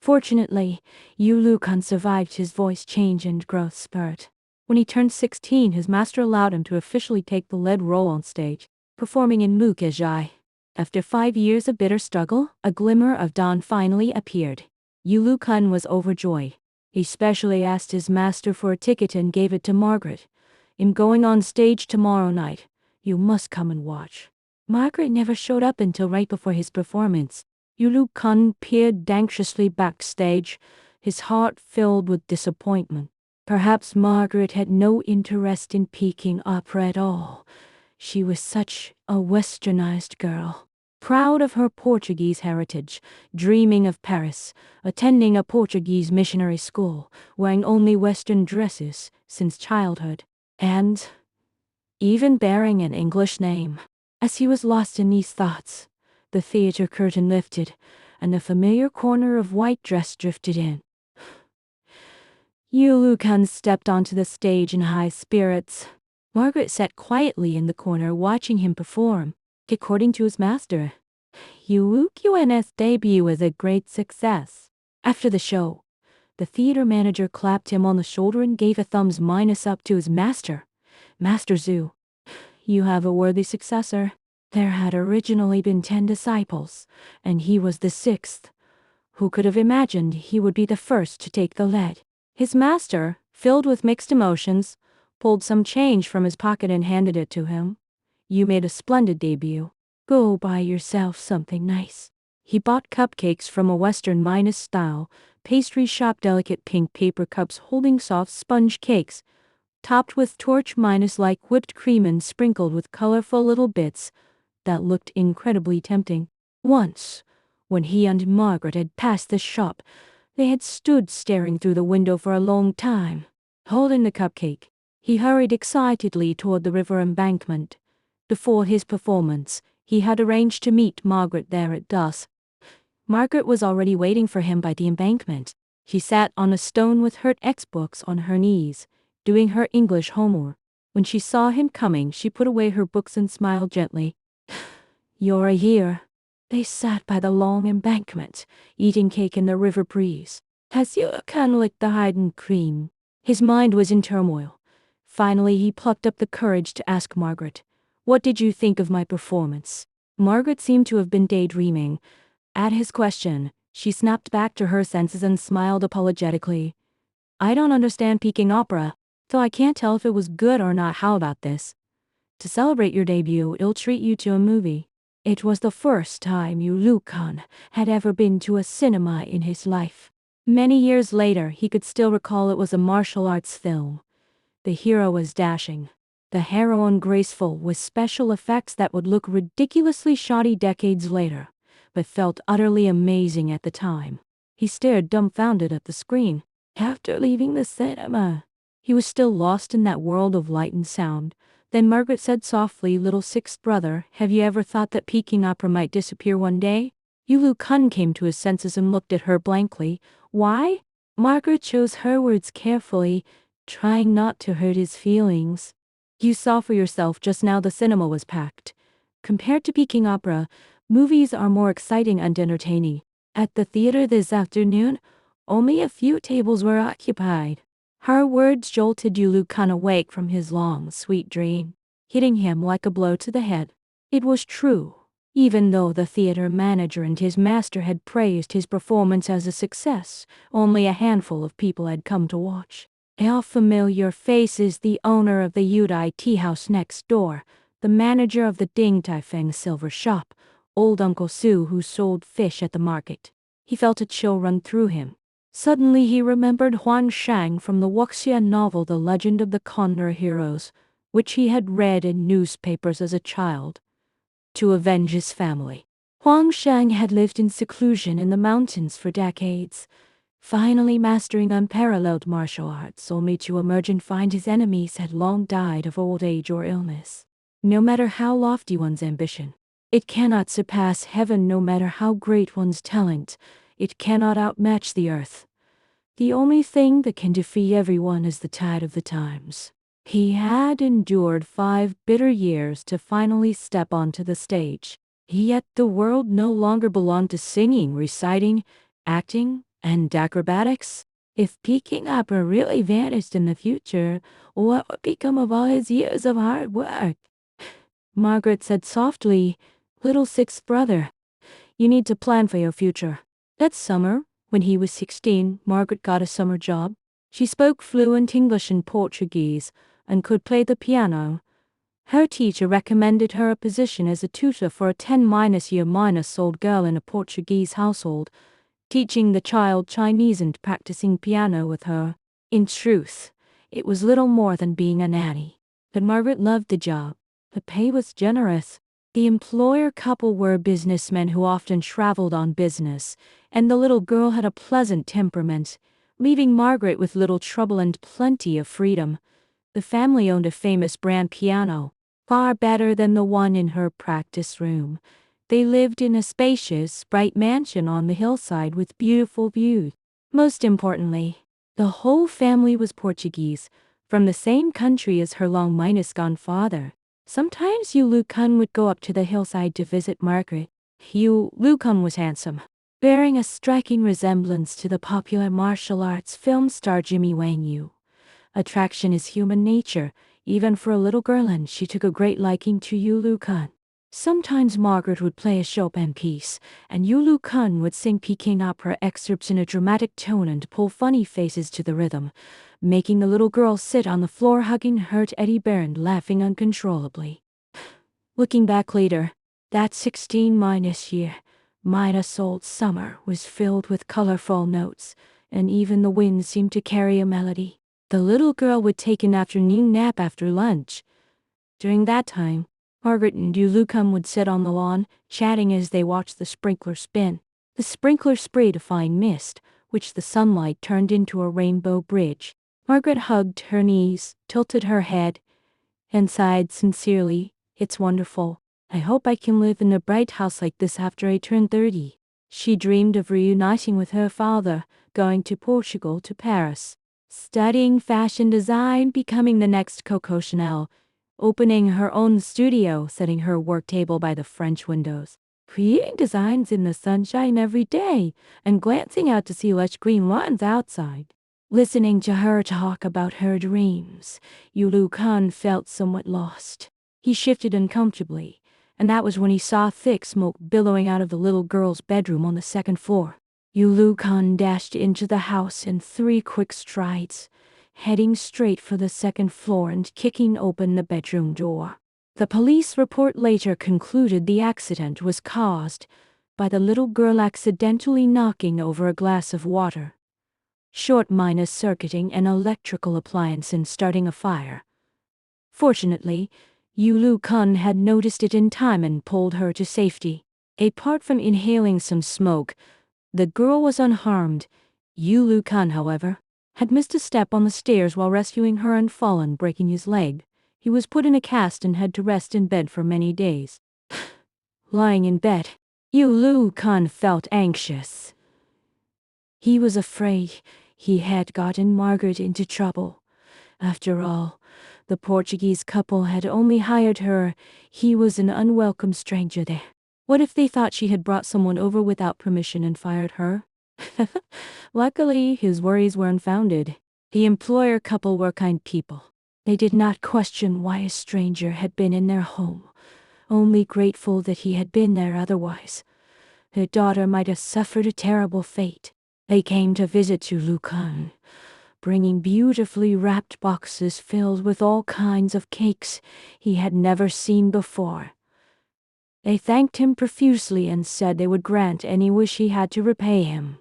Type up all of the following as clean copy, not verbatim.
Fortunately, Yu Lu Kun survived his voice change and growth spurt. When he turned 16, his master allowed him to officially take the lead role on stage, performing in Mukejai. After 5 years of bitter struggle, a glimmer of dawn finally appeared. Yu Lu Kun was overjoyed. He specially asked his master for a ticket and gave it to Margaret. "I'm going on stage tomorrow night. You must come and watch." Margaret never showed up until right before his performance. Yu Lu Kun peered anxiously backstage, his heart filled with disappointment. Perhaps Margaret had no interest in Peking opera at all. She was such a westernized girl, proud of her Portuguese heritage, dreaming of Paris, attending a Portuguese missionary school, wearing only Western dresses since childhood, and even bearing an English name. As he was lost in these thoughts, the theater curtain lifted, and a familiar corner of white dress drifted in. Yu Lu Kun stepped onto the stage in high spirits. Margaret sat quietly in the corner watching him perform. According to his master, Yu Lu Kun's debut was a great success. After the show, the theater manager clapped him on the shoulder and gave a thumbs minus up to his master. "Master Zhu, you have a worthy successor." There had originally been 10 disciples, and he was the 6th. Who could have imagined he would be the first to take the lead? His master, filled with mixed emotions, pulled some change from his pocket and handed it to him. "You made a splendid debut. Go buy yourself something nice." He bought cupcakes from a Western Minus style pastry shop, delicate pink paper cups holding soft sponge cakes, topped with torch Minus like whipped cream and sprinkled with colorful little bits that looked incredibly tempting. Once, when he and Margaret had passed the shop, they had stood staring through the window for a long time. Holding the cupcake, he hurried excitedly toward the river embankment. Before his performance, he had arranged to meet Margaret there at dusk. Margaret was already waiting for him by the embankment. She sat on a stone with her textbooks on her knees, doing her English homework. When she saw him coming, she put away her books and smiled gently. "You're here." They sat by the long embankment, eating cake in the river breeze. As Yu Lu Kun licked the hidden cream, his mind was in turmoil. Finally, he plucked up the courage to ask Margaret, "What did you think of my performance?" Margaret seemed to have been daydreaming. At his question, she snapped back to her senses and smiled apologetically. "I don't understand Peking opera, so I can't tell if it was good or not. How about this? To celebrate your debut, I'll treat you to a movie." It was the first time Yu Lu Kun had ever been to a cinema in his life. Many years later, he could still recall it was a martial arts film. The hero was dashing, the heroine graceful, with special effects that would look ridiculously shoddy decades later, but felt utterly amazing at the time. He stared dumbfounded at the screen. After leaving the cinema, he was still lost in that world of light and sound. Then Margaret said softly, "Little sixth brother, have you ever thought that Peking opera might disappear one day?" Yu Lu Kun came to his senses and looked at her blankly. "Why?" Margaret chose her words carefully, trying not to hurt his feelings. "You saw for yourself just now, the cinema was packed. Compared to Peking opera, movies are more exciting and entertaining. At the theater this afternoon, only a few tables were occupied." Her words jolted Yu Lu Kun awake from his long, sweet dream, hitting him like a blow to the head. It was true. Even though the theater manager and his master had praised his performance as a success, only a handful of people had come to watch. A familiar face is the owner of the Yudai tea house next door, the manager of the Ding Tai Feng silver shop, old Uncle Su who sold fish at the market. He felt a chill run through him. Suddenly he remembered Huang Shang from the Wuxia novel The Legend of the Condor Heroes, which he had read in newspapers as a child. To avenge his family, Huang Shang had lived in seclusion in the mountains for decades, finally mastering unparalleled martial arts, only to emerge and find his enemies had long died of old age or illness. No matter how lofty one's ambition, it cannot surpass heaven. No matter how great one's talent, it cannot outmatch the earth. The only thing that can defeat everyone is the tide of the times. He had endured 5 bitter years to finally step onto the stage. Yet the world no longer belonged to singing, reciting, acting, And acrobatics? If Peking Opera really vanished in the future, what would become of all his years of hard work? Margaret said softly, "Little sixth brother, you need to plan for your future." That summer, when he was 16, Margaret got a summer job. She spoke fluent English and Portuguese and could play the piano. Her teacher recommended her a position as a tutor for a 10-year-old girl in a Portuguese household, teaching the child Chinese and practicing piano with her. In truth, it was little more than being a nanny. But Margaret loved the job. The pay was generous. The employer couple were businessmen who often traveled on business, and the little girl had a pleasant temperament, leaving Margaret with little trouble and plenty of freedom. The family owned a famous brand piano, far better than the one in her practice room. They lived in a spacious, bright mansion on the hillside with beautiful views. Most importantly, the whole family was Portuguese, from the same country as her long-gone father. Sometimes Yu Lu Kun would go up to the hillside to visit Margaret. Yu Lu Kun was handsome, bearing a striking resemblance to the popular martial arts film star Jimmy Wang Yu. Attraction is human nature, even for a little girl, and she took a great liking to Yu Lu Kun. Sometimes Margaret would play a Chopin piece, and Yu Lu Kun would sing Peking opera excerpts in a dramatic tone and pull funny faces to the rhythm, making the little girl sit on the floor hugging her teddy bear and laughing uncontrollably. Looking back later, that 16-year-old summer was filled with colorful notes, and even the wind seemed to carry a melody. The little girl would take an afternoon nap after lunch. During that time, Margaret and Yu Lu Kun would sit on the lawn, chatting as they watched the sprinkler spin. The sprinkler sprayed a fine mist, which the sunlight turned into a rainbow bridge. Margaret hugged her knees, tilted her head, and sighed sincerely, "It's wonderful. I hope I can live in a bright house like this after I turn 30. She dreamed of reuniting with her father, going to Portugal, to Paris, studying fashion design, becoming the next Coco Chanel, opening her own studio, setting her work table by the French windows, creating designs in the sunshine every day, and glancing out to see lush green lawns outside." Listening to her talk about her dreams, Yu Lu Kun felt somewhat lost. He shifted uncomfortably, and that was when he saw thick smoke billowing out of the little girl's bedroom on the second floor. Yu Lu Kun dashed into the house in 3 quick strides, heading straight for the second floor and kicking open the bedroom door. The police report later concluded the accident was caused by the little girl accidentally knocking over a glass of water, short-circuiting an electrical appliance and starting a fire. Fortunately, Yu Lu Kun had noticed it in time and pulled her to safety. Apart from inhaling some smoke, the girl was unharmed. Yu Lu Kun, however, had missed a step on the stairs while rescuing her and fallen, breaking his leg. He was put in a cast and had to rest in bed for many days. Lying in bed, Yu Lu Kun felt anxious. He was afraid he had gotten Margaret into trouble. After all, the Portuguese couple had only hired her. He was an unwelcome stranger there. What if they thought she had brought someone over without permission and fired her? Luckily, his worries were unfounded. The employer couple were kind people. They did not question why a stranger had been in their home, only grateful that he had been there otherwise. Their daughter might have suffered a terrible fate. They came to visit Yu Lu Kun, bringing beautifully wrapped boxes filled with all kinds of cakes he had never seen before. They thanked him profusely and said they would grant any wish he had to repay him.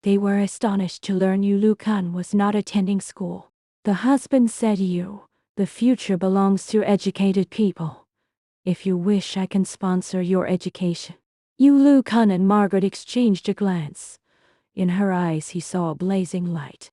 They were astonished to learn Yu Lu Kun was not attending school. The husband said, "The future belongs to educated people. If you wish, I can sponsor your education." Yu Lu Kun and Margaret exchanged a glance. In her eyes he saw a blazing light.